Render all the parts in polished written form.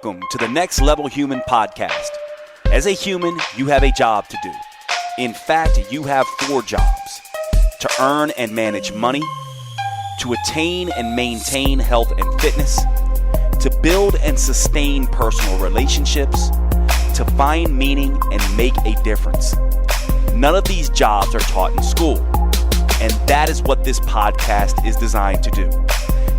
Welcome to the Next Level Human podcast. As a human, you have a job to do. In fact, you have 4 jobs: to earn and manage money, to attain and maintain health and fitness, to build and sustain personal relationships, to find meaning and make a difference. None of these jobs are taught in school, and that is what this podcast is designed to do.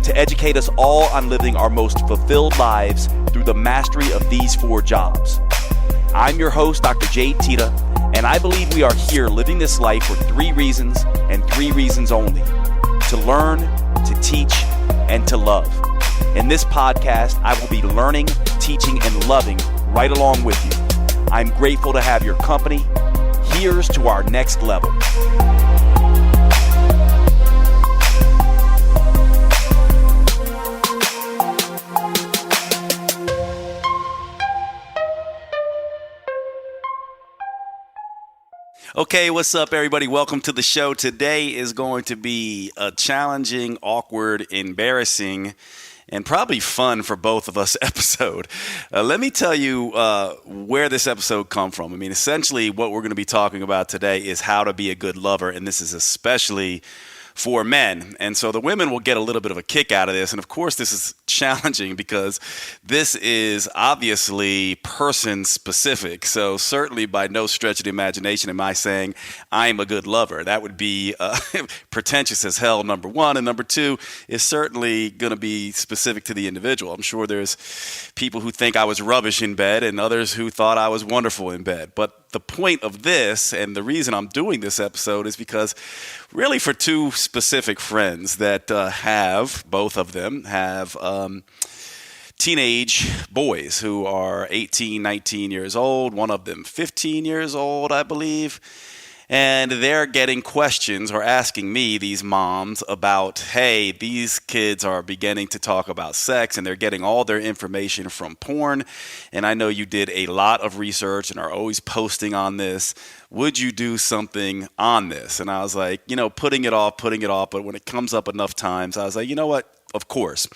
To educate us all on living our most fulfilled lives through the mastery of these 4 jobs. I'm your host, Dr. Jade Teta, and I believe we are here living this life for 3 reasons and 3 reasons only: to learn, to teach, and to love. In this podcast, I will be learning, teaching, and loving right along with you. I'm grateful to have your company. Here's to our next level. Okay, what's up, everybody? Welcome to the show. Today is going to be a challenging, awkward, embarrassing, and probably fun for both of us episode. Let me tell you where this episode come from. I mean, essentially what we're going to be talking about today is how to be a good lover, and this is especially for men. And so the women will get a little bit of a kick out of this. And of course, this is challenging because this is obviously person specific. So certainly by no stretch of the imagination am I saying I'm a good lover. That would be pretentious as hell, number one. And number 2 is certainly going to be specific to the individual. I'm sure there's people who think I was rubbish in bed and others who thought I was wonderful in bed. But the point of this, and the reason I'm doing this episode, is because really for 2 specific friends that both of them have teenage boys who are 18, 19 years old, one of them 15 years old, I believe. And they're getting questions or asking me, these moms, about, hey, these kids are beginning to talk about sex and they're getting all their information from porn. And I know you did a lot of research and are always posting on this. Would you do something on this? And I was like, putting it off. But when it comes up enough times, I was like, you know what? Of course.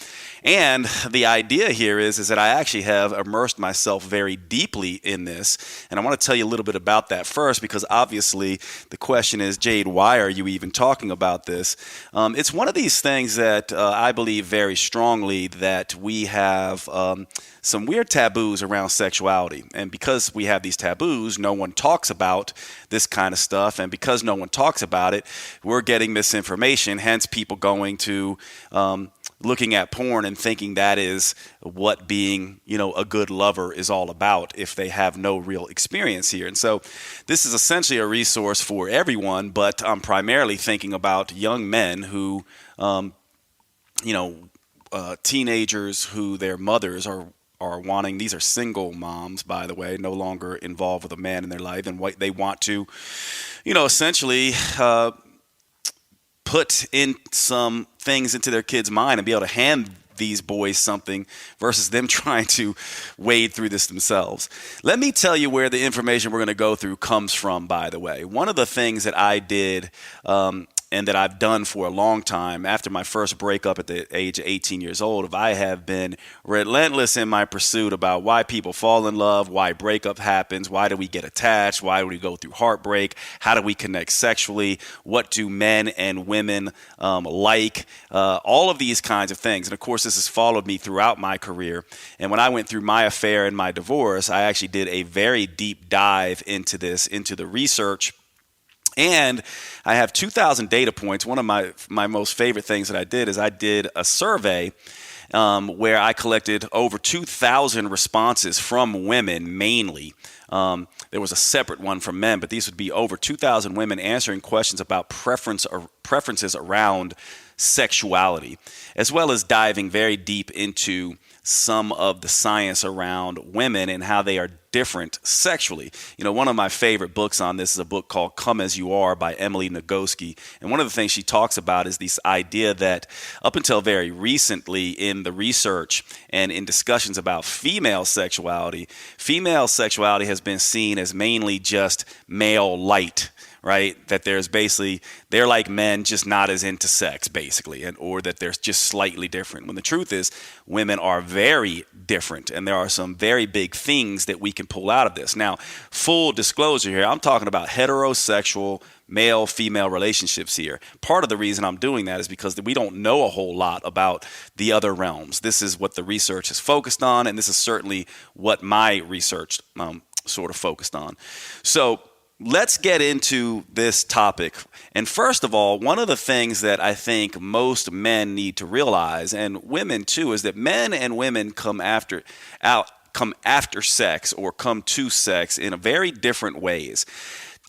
And the idea here is that I actually have immersed myself very deeply in this. And I want to tell you a little bit about that first, because obviously the question is, Jade, why are you even talking about this? It's one of these things that I believe very strongly that we have some weird taboos around sexuality. And because we have these taboos, no one talks about this kind of stuff. And because no one talks about it, we're getting misinformation, hence people going to looking at porn and thinking that is what being, a good lover is all about if they have no real experience here. And so this is essentially a resource for everyone, but I'm primarily thinking about young men who, teenagers who their mothers are wanting. These are single moms, by the way, no longer involved with a man in their life, and what they want to, essentially put in some things into their kids' mind and be able to hand these boys something versus them trying to wade through this themselves. Let me tell you where the information we're going to go through comes from, by the way. One of the things that I did and that I've done for a long time after my first breakup at the age of 18 years old, I have been relentless in my pursuit about why people fall in love, why breakup happens, why do we get attached, why do we go through heartbreak, how do we connect sexually, what do men and women like, all of these kinds of things. And of course, this has followed me throughout my career. And when I went through my affair and my divorce, I actually did a very deep dive into this, into the research. And I have 2,000 data points. One of my most favorite things that I did is I did a survey where I collected over 2,000 responses from women mainly. There was a separate one from men, but these would be over 2,000 women answering questions about preferences around sexuality, as well as diving very deep into some of the science around women and how they are different sexually. One of my favorite books on this is a book called Come As You Are by Emily Nagoski. And one of the things she talks about is this idea that up until very recently in the research and in discussions about female sexuality has been seen as mainly just male light, right? That there's basically, they're like men, just not as into sex, basically, and or that they're just slightly different. When the truth is, women are very different, and there are some very big things that we can pull out of this. Now, full disclosure here, I'm talking about heterosexual male-female relationships here. Part of the reason I'm doing that is because we don't know a whole lot about the other realms. This is what the research is focused on, and this is certainly what my research sort of focused on. So let's get into this topic. And first of all, one of the things that I think most men need to realize, and women too, is that men and women come after sex or come to sex in a very different ways.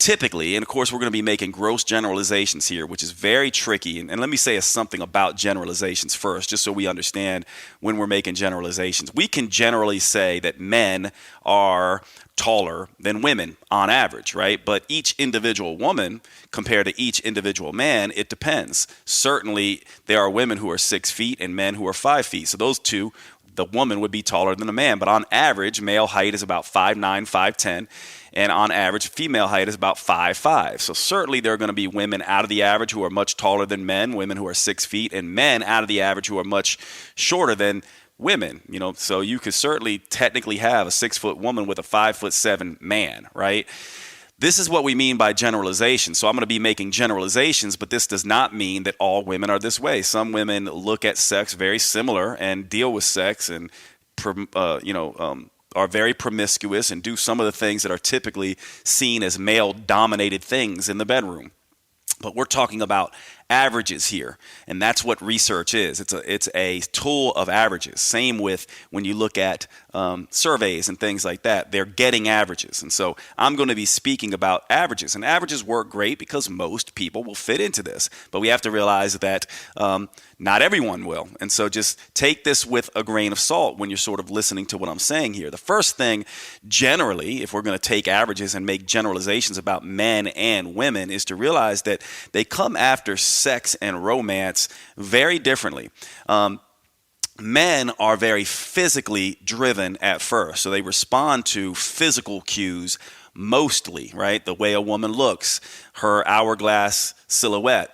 Typically, and of course we're going to be making gross generalizations here, which is very tricky. And let me say something about generalizations first, just so we understand when we're making generalizations. We can generally say that men are taller than women on average, right? But each individual woman compared to each individual man, it depends. Certainly, there are women who are 6 feet and men who are 5 feet. So those two, the woman would be taller than a man. But on average, male height is about 5'9", 5'10", and on average, female height is about 5'5". So certainly there are going to be women out of the average who are much taller than men, women who are 6 feet, and men out of the average who are much shorter than women. So you could certainly technically have a 6-foot woman with a 5'7" man, right? This is what we mean by generalization. So I'm going to be making generalizations, but this does not mean that all women are this way. Some women look at sex very similar and deal with sex and are very promiscuous and do some of the things that are typically seen as male-dominated things in the bedroom. But we're talking about averages here, and that's what research is. It's a tool of averages. Same with when you look at surveys and things like that. They're getting averages, and so I'm going to be speaking about averages. And averages work great because most people will fit into this, but we have to realize that not everyone will. And so just take this with a grain of salt when you're sort of listening to what I'm saying here. The first thing, generally, if we're going to take averages and make generalizations about men and women, is to realize that they come after sex and romance very differently. Men are very physically driven at first, so they respond to physical cues mostly, right? The way a woman looks, her hourglass silhouette,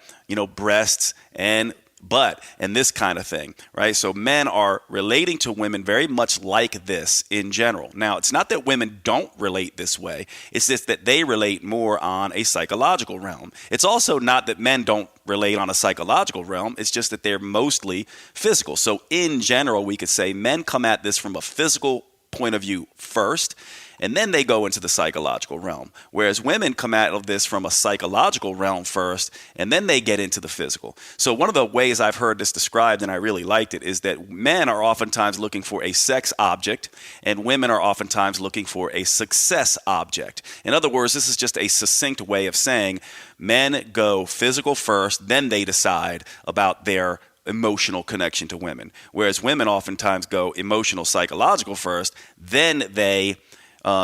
breasts and butt and this kind of thing, right? So men are relating to women very much like this in general. Now, it's not that women don't relate this way. It's just that they relate more on a psychological realm. It's also not that men don't relate on a psychological realm. It's just that they're mostly physical. So in general, we could say men come at this from a physical point of view first, and then they go into the psychological realm. Whereas women come at this from a psychological realm first, and then they get into the physical. So one of the ways I've heard this described, and I really liked it, is that men are oftentimes looking for a sex object, and women are oftentimes looking for a success object. In other words, this is just a succinct way of saying men go physical first, then they decide about their emotional connection to women. Whereas women oftentimes go emotional, psychological first, then they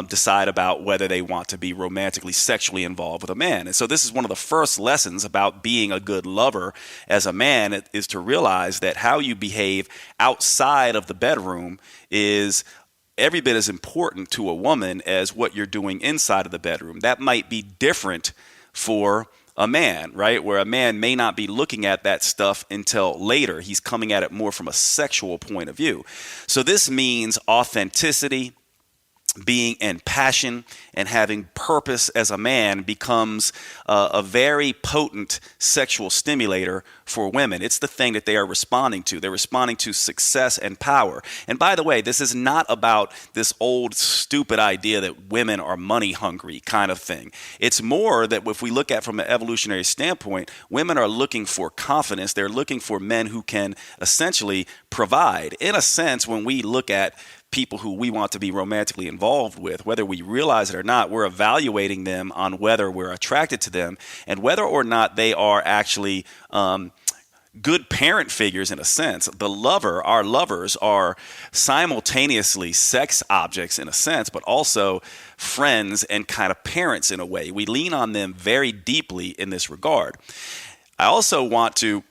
decide about whether they want to be romantically, sexually involved with a man. And so this is one of the first lessons about being a good lover as a man, is to realize that how you behave outside of the bedroom is every bit as important to a woman as what you're doing inside of the bedroom. That might be different for a man, right? Where a man may not be looking at that stuff until later. He's coming at it more from a sexual point of view. So this means authenticity, being in passion, and having purpose as a man becomes a very potent sexual stimulator for women. It's the thing that they are responding to. They're responding to success and power. And by the way, this is not about this old stupid idea that women are money hungry kind of thing. It's more that if we look at from an evolutionary standpoint, women are looking for confidence. They're looking for men who can essentially provide. In a sense, when we look at people who we want to be romantically involved with, whether we realize it or not, we're evaluating them on whether we're attracted to them and whether or not they are actually good parent figures in a sense. Our lovers are simultaneously sex objects in a sense, but also friends and kind of parents in a way. We lean on them very deeply in this regard. I also want to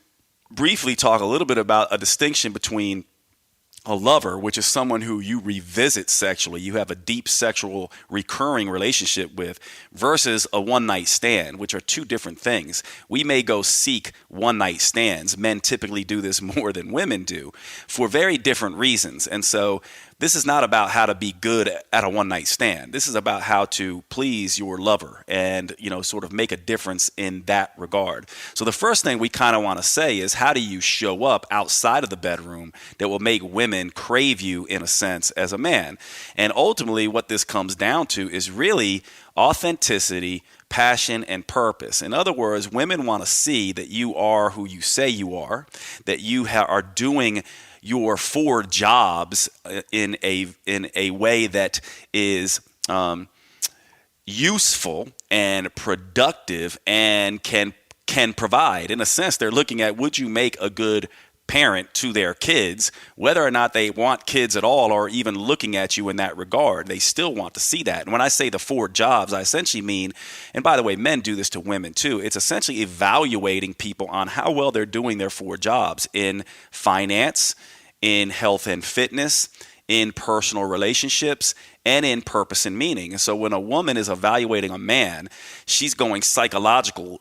briefly talk a little bit about a distinction between a lover, which is someone who you revisit sexually, you have a deep sexual recurring relationship with, versus a one night stand, which are two different things. We may go seek one night stands. Men typically do this more than women do for very different reasons. And so this is not about how to be good at a one night stand. This is about how to please your lover and, sort of make a difference in that regard. So the first thing we kind of want to say is, how do you show up outside of the bedroom that will make women crave you, in a sense, as a man? And ultimately what this comes down to is really authenticity, passion, and purpose. In other words, women want to see that you are who you say you are, that you are doing your four jobs in a way that is useful and productive and can provide. In a sense, they're looking at, would you make a good parent to their kids, whether or not they want kids at all or even looking at you in that regard. They still want to see that. And when I say the four jobs, I essentially mean, and by the way, men do this to women too, it's essentially evaluating people on how well they're doing their four jobs in finance, in health and fitness, in personal relationships, and in purpose and meaning. And so when a woman is evaluating a man, she's going psychological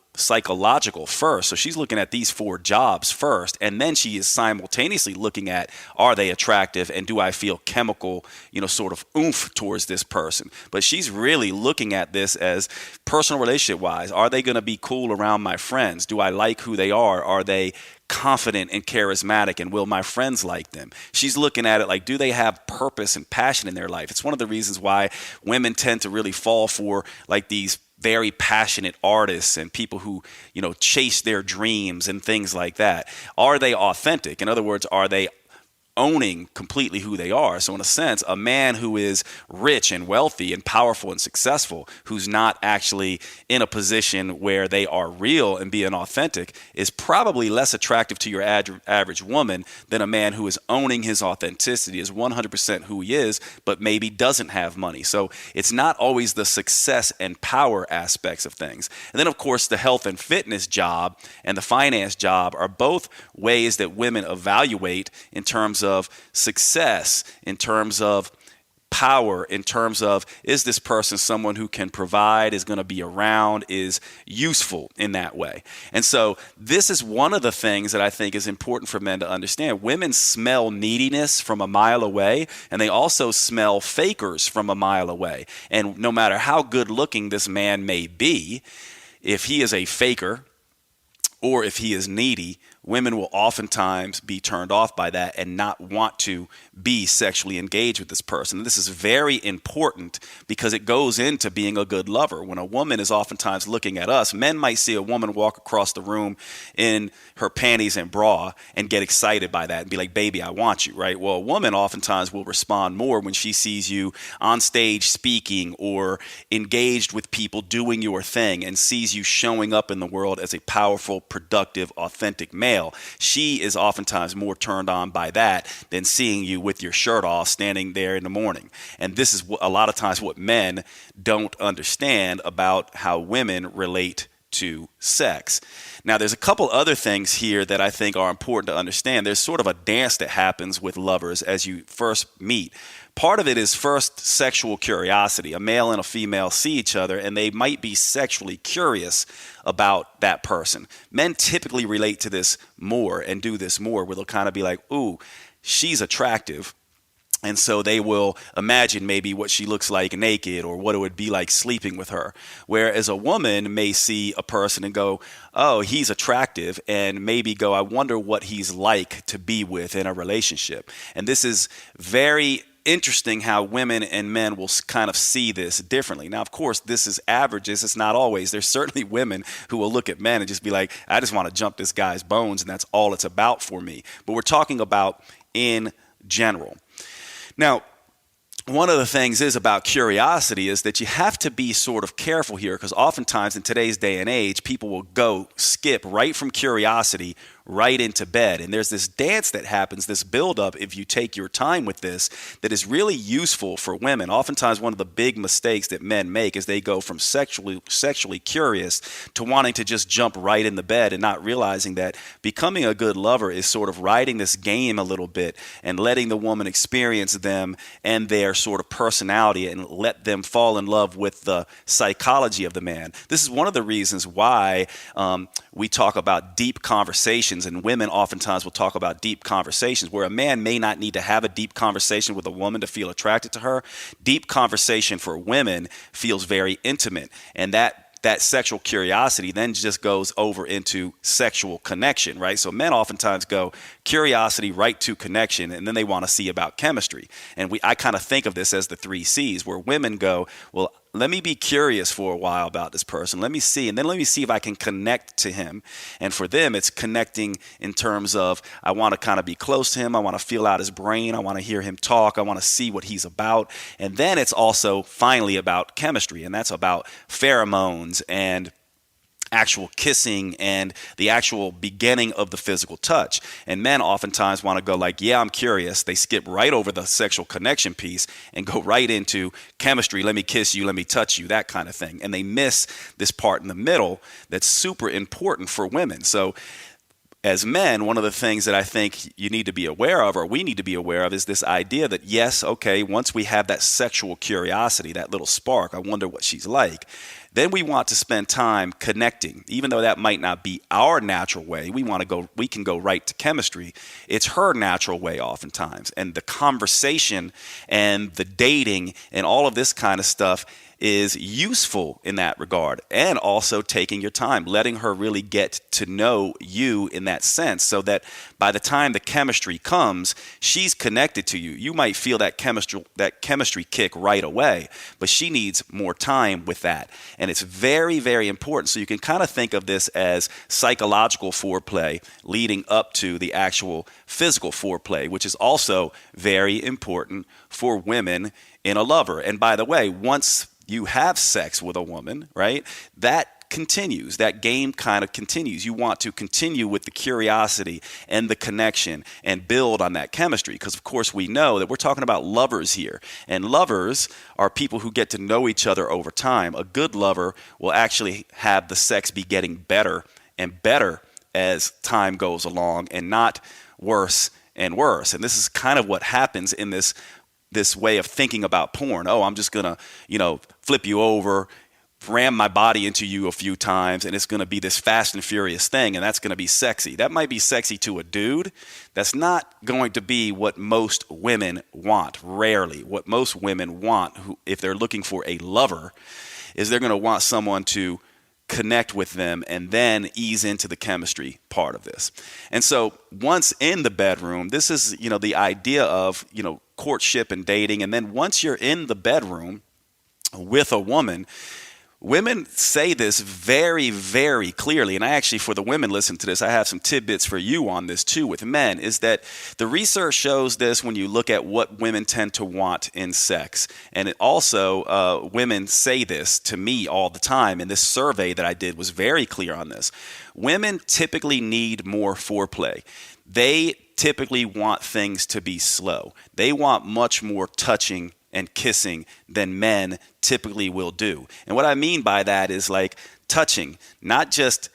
first. So she's looking at these four jobs first, and then she is simultaneously looking at, are they attractive, and do I feel chemical, sort of oomph towards this person? But she's really looking at this as personal relationship wise. Are they going to be cool around my friends? Do I like who they are? Are they confident and charismatic, and will my friends like them? She's looking at it like, do they have purpose and passion in their life? It's one of the reasons why women tend to really fall for like these very passionate artists and people who, chase their dreams and things like that. Are they authentic? In other words, are they owning completely who they are? So in a sense, a man who is rich and wealthy and powerful and successful, who's not actually in a position where they are real and being authentic, is probably less attractive to your average woman than a man who is owning his authenticity, is 100% who he is, but maybe doesn't have money. So it's not always the success and power aspects of things. And then, of course, the health and fitness job and the finance job are both ways that women evaluate in terms of success, in terms of power, in terms of, is this person someone who can provide, is going to be around, is useful in that way. And so this is one of the things that I think is important for men to understand. Women smell neediness from a mile away, and they also smell fakers from a mile away. And no matter how good looking this man may be, if he is a faker or if he is needy, women will oftentimes be turned off by that and not want to be sexually engaged with this person. And this is very important because it goes into being a good lover. When a woman is oftentimes looking at us, men might see a woman walk across the room in her panties and bra and get excited by that and be like, baby, I want you, right? Well, a woman oftentimes will respond more when she sees you on stage speaking or engaged with people doing your thing and sees you showing up in the world as a powerful, productive, authentic male. She is oftentimes more turned on by that than seeing you with your shirt off standing there in the morning. And this is a lot of times what men don't understand about how women relate to sex. Now, there's a couple other things here that I think are important to understand. There's sort of a dance that happens with lovers as you first meet. Part of it is first sexual curiosity. A male and a female see each other and they might be sexually curious about that person. Men typically relate to this more and do this more, where they'll kind of be like, ooh, she's attractive. And so they will imagine maybe what she looks like naked or what it would be like sleeping with her. Whereas a woman may see a person and go, oh, he's attractive, and maybe go, I wonder what he's like to be with in a relationship. And this is very interesting how women and men will kind of see this differently. Now, of course, this is averages. It's not always. There's certainly women who will look at men and just be like, I just want to jump this guy's bones, and that's all it's about for me. But we're talking about in general. Now, one of the things is about curiosity is that you have to be sort of careful here, because oftentimes in today's day and age, people will skip right from curiosity right into bed. And there's this dance that happens, this buildup, if you take your time with this, that is really useful for women. Oftentimes, one of the big mistakes that men make is they go from sexually curious to wanting to just jump right in the bed and not realizing that becoming a good lover is sort of riding this game a little bit and letting the woman experience them and their sort of personality and let them fall in love with the psychology of the man. This is one of the reasons why we talk about deep conversations, and women oftentimes will talk about deep conversations where a man may not need to have a deep conversation with a woman to feel attracted to her. Deep conversation for women feels very intimate, and that sexual curiosity then just goes over into sexual connection, right? So men oftentimes go curiosity right to connection, and then they want to see about chemistry. And I kind of think of this as the 3 C's, where women go, well, let me be curious for a while about this person. Let me see, and then let me see if I can connect to him. And for them, it's connecting in terms of, I want to kind of be close to him. I want to feel out his brain. I want to hear him talk. I want to see what he's about. And then it's also finally about chemistry, and that's about pheromones and actual kissing and the actual beginning of the physical touch. And men oftentimes want to go like, yeah, I'm curious. They skip right over the sexual connection piece and go right into chemistry. Let me kiss you. Let me touch you, that kind of thing. And they miss this part in the middle that's super important for women. So as men, one of the things that I think you need to be aware of, or we need to be aware of, is this idea that, yes, okay, once we have that sexual curiosity, that little spark, I wonder what she's like, then we want to spend time connecting. Even though that might not be our natural way, we can go right to chemistry. It's her natural way oftentimes. And the conversation and the dating and all of this kind of stuff is useful in that regard, and also taking your time, letting her really get to know you in that sense, so that by the time the chemistry comes, she's connected to you. You might feel that chemistry kick right away, but she needs more time with that. And it's very, very important. So you can kind of think of this as psychological foreplay leading up to the actual physical foreplay, which is also very important for women in a lover. And by the way, once you have sex with a woman, right, that continues. That game kind of continues. You want to continue with the curiosity and the connection and build on that chemistry, because, of course, we know that we're talking about lovers here. And lovers are people who get to know each other over time. A good lover will actually have the sex be getting better and better as time goes along, and not worse and worse. And this is kind of what happens in this way of thinking about porn. Oh, I'm just going to, flip you over, ram my body into you a few times, and it's going to be this fast and furious thing, and that's going to be sexy. That might be sexy to a dude. That's not going to be what most women want, rarely. What most women want, if they're looking for a lover, is they're going to want someone to connect with them and then ease into the chemistry part of this. And so once in the bedroom, this is, the idea of, courtship and dating. And then once you're in the bedroom with a woman, women say this very, very clearly. And I actually, for the women listen to this, I have some tidbits for you on this too with men, is that the research shows this when you look at what women tend to want in sex. And it also, women say this to me all the time. And this survey that I did was very clear on this. Women typically need more foreplay. They typically want things to be slow. They want much more touching and kissing than men typically will do. And what I mean by that is like touching, not just,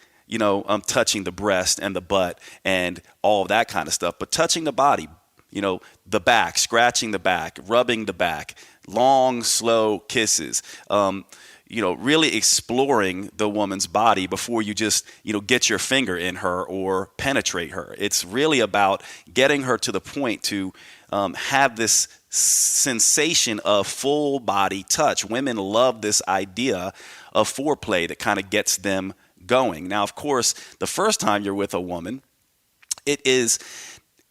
touching the breast and the butt and all of that kind of stuff, but touching the body, the back, scratching the back, rubbing the back, long, slow kisses, really exploring the woman's body before you just, get your finger in her or penetrate her. It's really about getting her to the point to have this sensation of full body touch. Women love this idea of foreplay that kind of gets them going. Now, of course, the first time you're with a woman, it is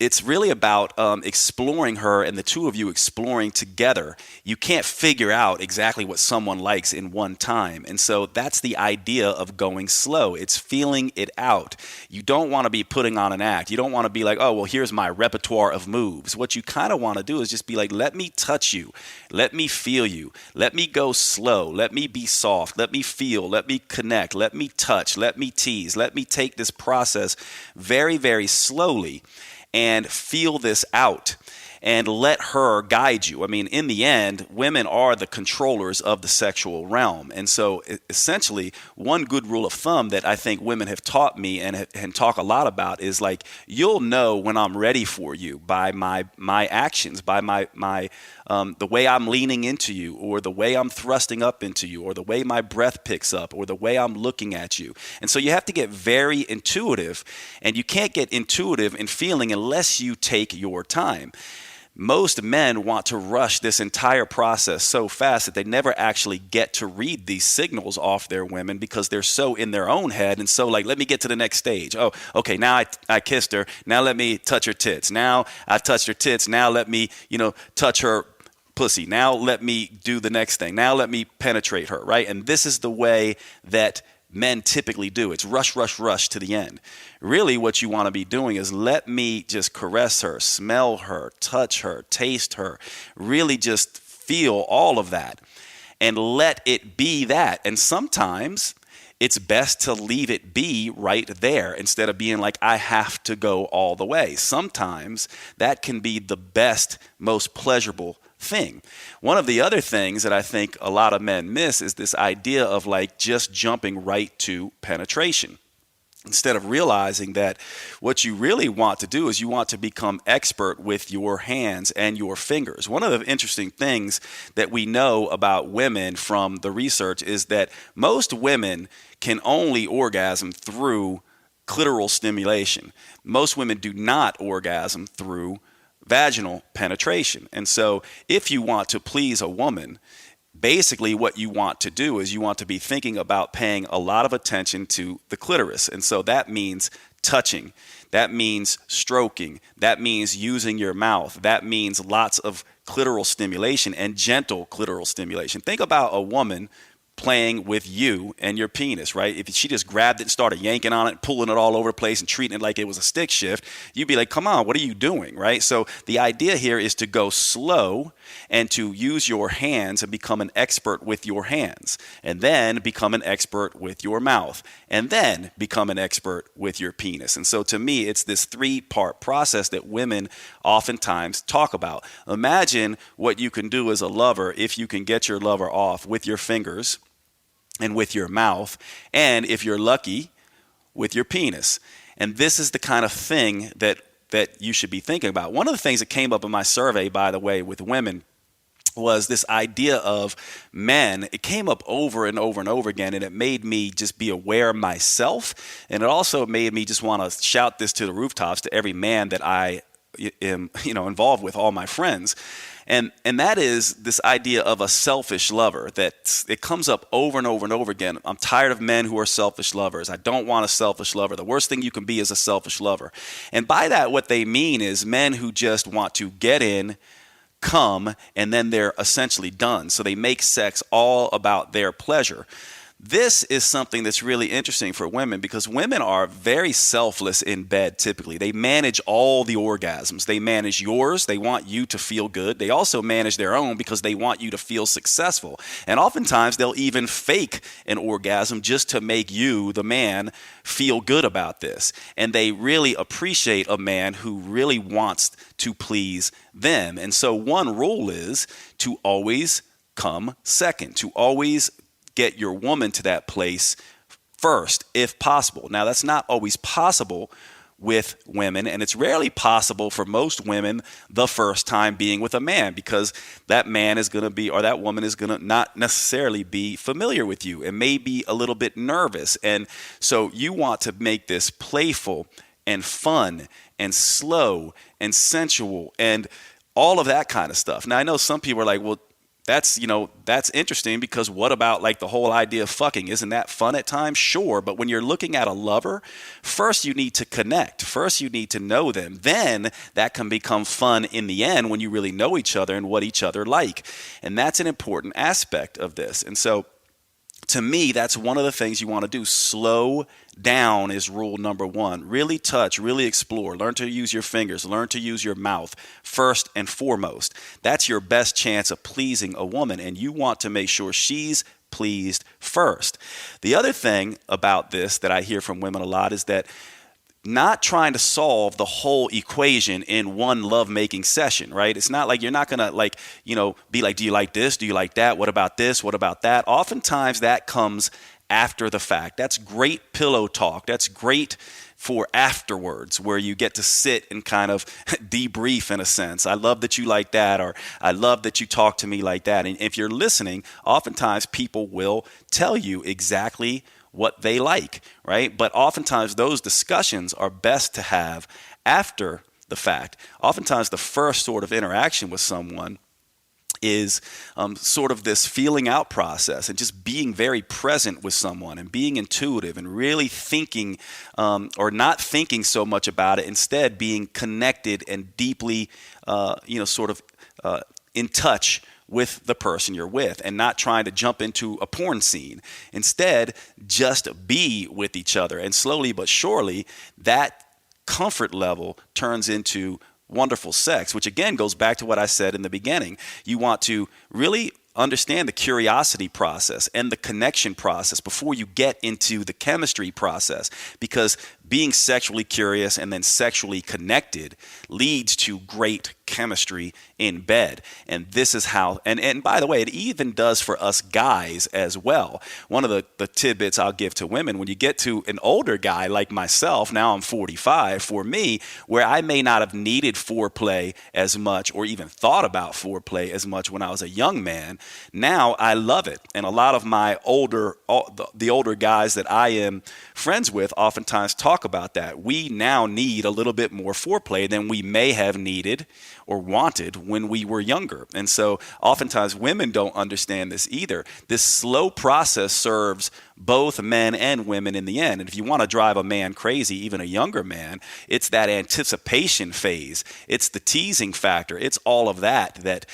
it's really about exploring her and the two of you exploring together. You can't figure out exactly what someone likes in one time. And so that's the idea of going slow. It's feeling it out. You don't want to be putting on an act. You don't want to be like, oh, well, here's my repertoire of moves. What you kind of want to do is just be like, let me touch you. Let me feel you. Let me go slow. Let me be soft. Let me feel. Let me connect. Let me touch. Let me tease. Let me take this process very, very slowly and feel this out and let her guide you. I mean, in the end, women are the controllers of the sexual realm. And so essentially, one good rule of thumb that I think women have taught me and talk a lot about is like, you'll know when I'm ready for you by my actions, by the way I'm leaning into you, or the way I'm thrusting up into you, or the way my breath picks up, or the way I'm looking at you. And so you have to get very intuitive, and you can't get intuitive in feeling unless you take your time. Most men want to rush this entire process so fast that they never actually get to read these signals off their women because they're so in their own head and so like, let me get to the next stage. Oh, okay, now I kissed her. Now let me touch her tits. Now I've touched her tits. Now let me, touch her pussy. Now let me do the next thing. Now let me penetrate her, right? And this is the way that men typically do. It's rush, rush, rush to the end. Really, what you want to be doing is let me just caress her, smell her, touch her, taste her, really just feel all of that and let it be that. And sometimes it's best to leave it be right there instead of being like, I have to go all the way. Sometimes that can be the best, most pleasurable thing. One of the other things that I think a lot of men miss is this idea of like just jumping right to penetration, instead of realizing that what you really want to do is you want to become expert with your hands and your fingers. One of the interesting things that we know about women from the research is that most women can only orgasm through clitoral stimulation. Most women do not orgasm through vaginal penetration. And so if you want to please a woman, basically what you want to do is you want to be thinking about paying a lot of attention to the clitoris. And so that means touching. That means stroking. That means using your mouth. That means lots of clitoral stimulation and gentle clitoral stimulation. Think about a woman playing with you and your penis, right? If she just grabbed it and started yanking on it, pulling it all over the place and treating it like it was a stick shift, you'd be like, come on, what are you doing, right? So the idea here is to go slow and to use your hands and become an expert with your hands, and then become an expert with your mouth, and then become an expert with your penis. And so to me, it's this 3-part process that women oftentimes talk about. Imagine what you can do as a lover if you can get your lover off with your fingers and with your mouth, and if you're lucky, with your penis. And this is the kind of thing that you should be thinking about. One of the things that came up in my survey, by the way, with women was this idea of men. It came up over and over and over again, and it made me just be aware myself, and it also made me just want to shout this to the rooftops to every man that I am, involved with, all my friends. And that is this idea of a selfish lover, that it comes up over and over and over again. I'm tired of men who are selfish lovers. I don't want a selfish lover. The worst thing you can be is a selfish lover. And by that, what they mean is men who just want to get in, come, and then they're essentially done. So they make sex all about their pleasure. This is something that's really interesting for women because women are very selfless in bed typically. They manage all the orgasms. They manage yours. They want you to feel good. They also manage their own because they want you to feel successful. And oftentimes they'll even fake an orgasm just to make you, the man, feel good about this. And they really appreciate a man who really wants to please them. And so one rule is to always come second, to always get your woman to that place first, if possible. Now, that's not always possible with women, and it's rarely possible for most women the first time being with a man because that man is going to be, or that woman is going to not necessarily be familiar with you and may be a little bit nervous. And so you want to make this playful and fun and slow and sensual and all of that kind of stuff. Now, I know some people are like, well, that's interesting, because what about like the whole idea of fucking? Isn't that fun at times? Sure. But when you're looking at a lover, first you need to connect. First you need to know them. Then that can become fun in the end when you really know each other and what each other like. And that's an important aspect of this. And so to me, that's one of the things you want to do. Slow down is rule number one. Really touch, really explore. Learn to use your fingers. Learn to use your mouth first and foremost. That's your best chance of pleasing a woman, and you want to make sure she's pleased first. The other thing about this that I hear from women a lot is that not trying to solve the whole equation in one lovemaking session, right? It's not like you're not going to be like, do you like this? Do you like that? What about this? What about that? Oftentimes that comes after the fact. That's great pillow talk. That's great for afterwards, where you get to sit and kind of debrief in a sense. I love that you like that, or I love that you talk to me like that. And if you're listening, oftentimes people will tell you exactly what they like, right? But oftentimes those discussions are best to have after the fact. Oftentimes the first sort of interaction with someone is sort of this feeling out process, and just being very present with someone and being intuitive and really thinking or not thinking so much about it, instead being connected and deeply in touch with the person you're with, and not trying to jump into a porn scene. Instead, just be with each other. And slowly but surely, that comfort level turns into wonderful sex, which again goes back to what I said in the beginning. You want to really understand the curiosity process and the connection process before you get into the chemistry process, because being sexually curious and then sexually connected leads to great chemistry in bed. And this is how, and by the way, it even does for us guys as well. One of the tidbits I'll give to women, when you get to an older guy like myself, now I'm 45, for me, where I may not have needed foreplay as much or even thought about foreplay as much when I was a young man, now I love it. And a lot of my the older guys that I am friends with oftentimes talk about that. We now need a little bit more foreplay than we may have needed or wanted when we were younger. And so oftentimes women don't understand this either. This slow process serves both men and women in the end. And if you want to drive a man crazy, even a younger man, it's that anticipation phase. It's the teasing factor. It's all of that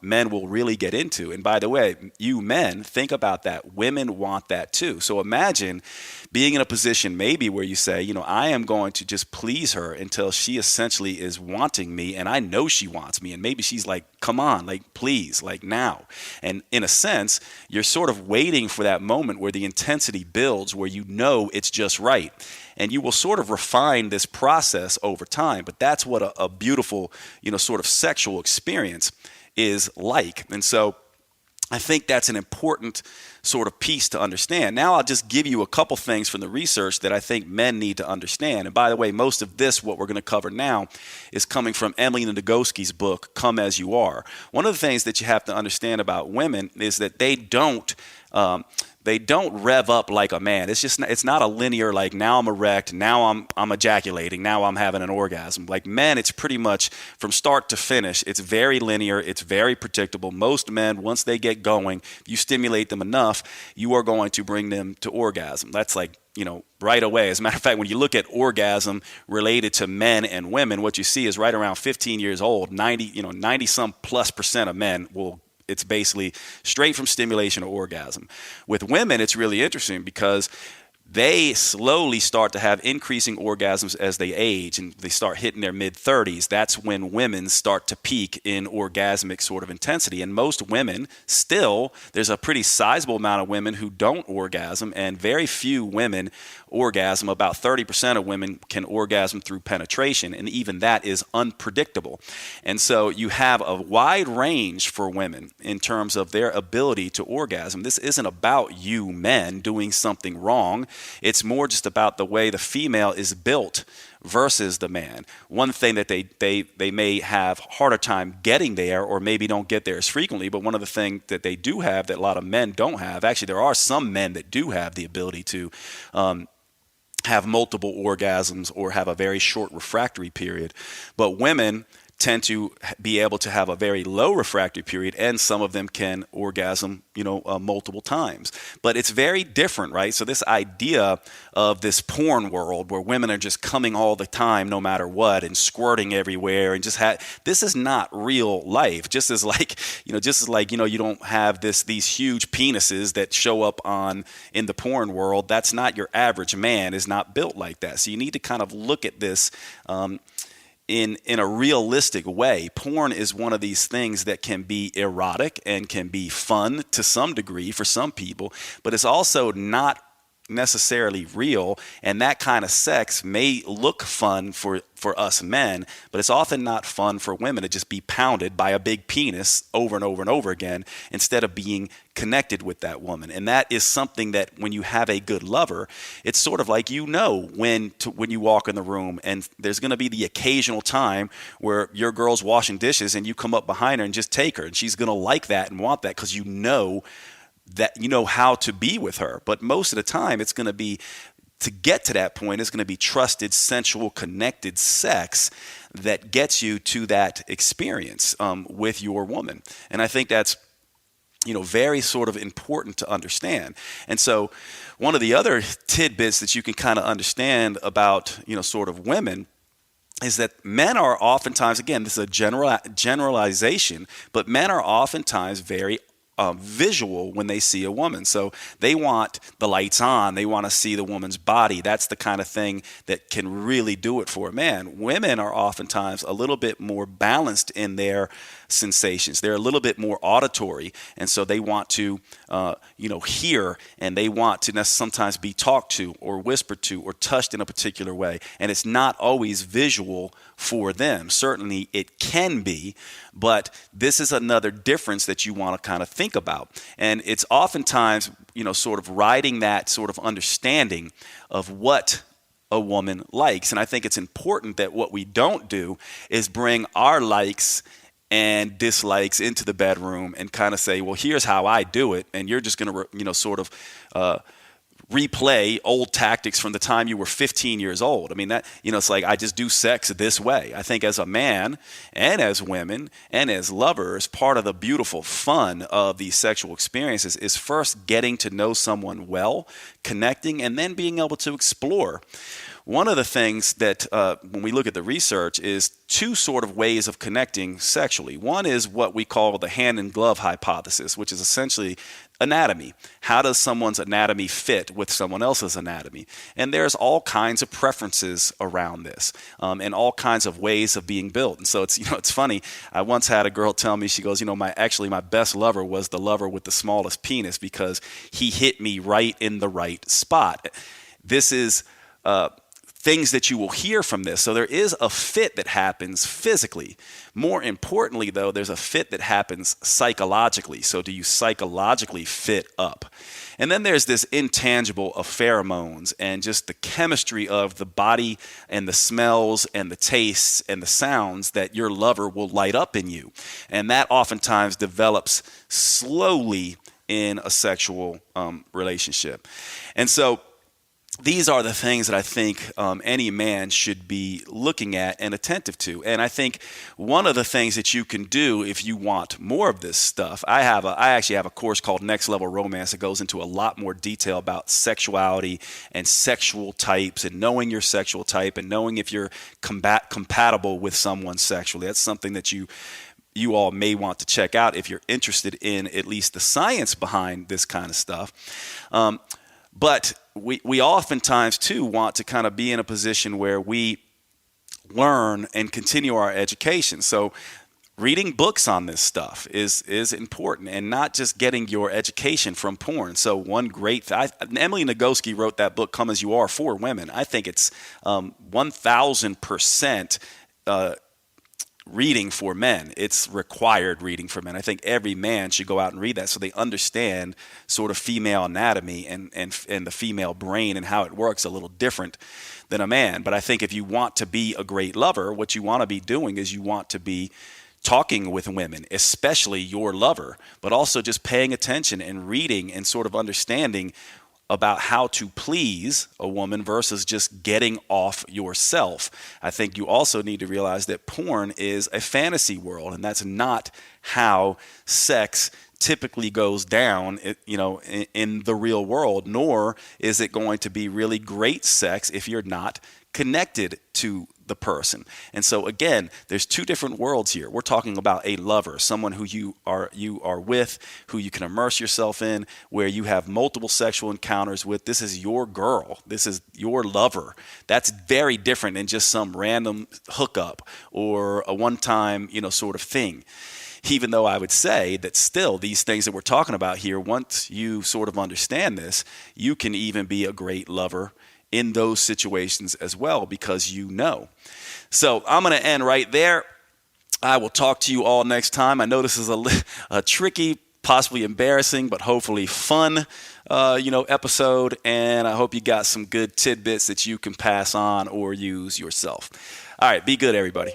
men will really get into. And by the way, you men, think about that. Women want that too. So imagine being in a position maybe where you say, I am going to just please her until she essentially is wanting me, and I know she wants me, and maybe she's like, come on, like, please, like now. And in a sense, you're sort of waiting for that moment where the intensity builds, where you know it's just right. And you will sort of refine this process over time. But that's what a beautiful, sort of sexual experience is like. And so I think that's an important sort of piece to understand. Now I'll just give you a couple things from the research that I think men need to understand. And by the way, most of this, what we're going to cover now, is coming from Emily Nagoski's book, Come As You Are. One of the things that you have to understand about women is that they don't rev up like a man. It's not a linear, like, now I'm erect, now I'm ejaculating, now I'm having an orgasm. Like men, it's pretty much from start to finish. It's very linear. It's very predictable. Most men, once they get going, if you stimulate them enough, you are going to bring them to orgasm. That's like, right away. As a matter of fact, when you look at orgasm related to men and women, what you see is right around 15 years old, 90 some plus percent of men it's basically straight from stimulation or orgasm. With women, it's really interesting because they slowly start to have increasing orgasms as they age, and they start hitting their mid-30s. That's when women start to peak in orgasmic sort of intensity. And most women still, there's a pretty sizable amount of women who don't orgasm, and very few women orgasm. About 30% of women can orgasm through penetration, and even that is unpredictable. And so you have a wide range for women in terms of their ability to orgasm. This isn't about you men doing something wrong. It's more just about the way the female is built versus the man. One thing that they may have harder time getting there, or maybe don't get there as frequently, but one of the things that they do have that a lot of men don't have, actually there are some men that do have the ability to have multiple orgasms or have a very short refractory period. But women tend to be able to have a very low refractory period, and some of them can orgasm, multiple times. But it's very different, right? So this idea of this porn world where women are just coming all the time, no matter what, and squirting everywhere, and this is not real life. Just as like, you don't have these huge penises that show up in the porn world. That's not your average man is not built like that. So you need to kind of look at this in a realistic way. Porn is one of these things that can be erotic and can be fun to some degree for some people, but it's also not necessarily real. And that kind of sex may look fun for us men, but it's often not fun for women to just be pounded by a big penis over and over and over again instead of being connected with that woman. And that is something that when you have a good lover, it's sort of like, when you walk in the room, and there's going to be the occasional time where your girl's washing dishes and you come up behind her and just take her, and she's going to like that and want that because that you know how to be with her. But most of the time it's going to be, to get to that point, it's going to be trusted, sensual, connected sex that gets you to that experience with your woman. And I think that's very sort of important to understand. And so one of the other tidbits that you can kind of understand about sort of women is that men are oftentimes, again, this is a generalization, but men are oftentimes very visual when they see a woman. So they want the lights on. They want to see the woman's body. That's the kind of thing that can really do it for a man. Women are oftentimes a little bit more balanced in their sensations. They're a little bit more auditory, and so they want to, hear, and they want to sometimes be talked to or whispered to or touched in a particular way. And it's not always visual for them. Certainly it can be, but this is another difference that you want to kind of think about. And it's oftentimes, sort of riding that sort of understanding of what a woman likes. And I think it's important that what we don't do is bring our likes and dislikes into the bedroom and kind of say, well, here's how I do it, and you're just going to, sort of replay old tactics from the time you were 15 years old. I mean, that, it's like, I just do sex this way. I think as a man and as women and as lovers, part of the beautiful fun of these sexual experiences is first getting to know someone well, connecting, and then being able to explore. One of the things that when we look at the research is two sort of ways of connecting sexually. One is what we call the hand in glove hypothesis, which is essentially anatomy. How does someone's anatomy fit with someone else's anatomy? And there's all kinds of preferences around this, and all kinds of ways of being built. And so it's funny. I once had a girl tell me, she goes, my best lover was the lover with the smallest penis because he hit me right in the right spot. This is things that you will hear from this. So there is a fit that happens physically. More importantly, though, there's a fit that happens psychologically. So do you psychologically fit up? And then there's this intangible of pheromones and just the chemistry of the body and the smells and the tastes and the sounds that your lover will light up in you. And that oftentimes develops slowly in a sexual relationship. And so these are the things that I think any man should be looking at and attentive to. And I think one of the things that you can do if you want more of this stuff, I actually have a course called Next Level Romance that goes into a lot more detail about sexuality and sexual types and knowing your sexual type and knowing if you're compatible with someone sexually. That's something that you all may want to check out if you're interested in at least the science behind this kind of stuff. But we oftentimes, too, want to kind of be in a position where we learn and continue our education. So reading books on this stuff is important, and not just getting your education from porn. So one great Emily Nagoski wrote that book, Come As You Are, for women. I think it's 1,000% reading for men. It's required reading for men. I think every man should go out and read that so they understand sort of female anatomy and the female brain and how it works a little different than a man. But I think if you want to be a great lover, what you want to be doing is you want to be talking with women, especially your lover, but also just paying attention and reading and sort of understanding about how to please a woman versus just getting off yourself. I think you also need to realize that porn is a fantasy world, and that's not how sex typically goes down, in the real world, nor is it going to be really great sex if you're not connected to the person. And so again, there's two different worlds here. We're talking about a lover, someone who you are with, who you can immerse yourself in, where you have multiple sexual encounters with. This is your girl. This is your lover. That's very different than just some random hookup or a one-time, sort of thing. Even though I would say that still these things that we're talking about here, once you sort of understand this, you can even be a great lover in those situations as well, because you know. So I'm going to end right there. I will talk to you all next time. I know this is a tricky, possibly embarrassing, but hopefully fun, episode. And I hope you got some good tidbits that you can pass on or use yourself. All right, be good, everybody.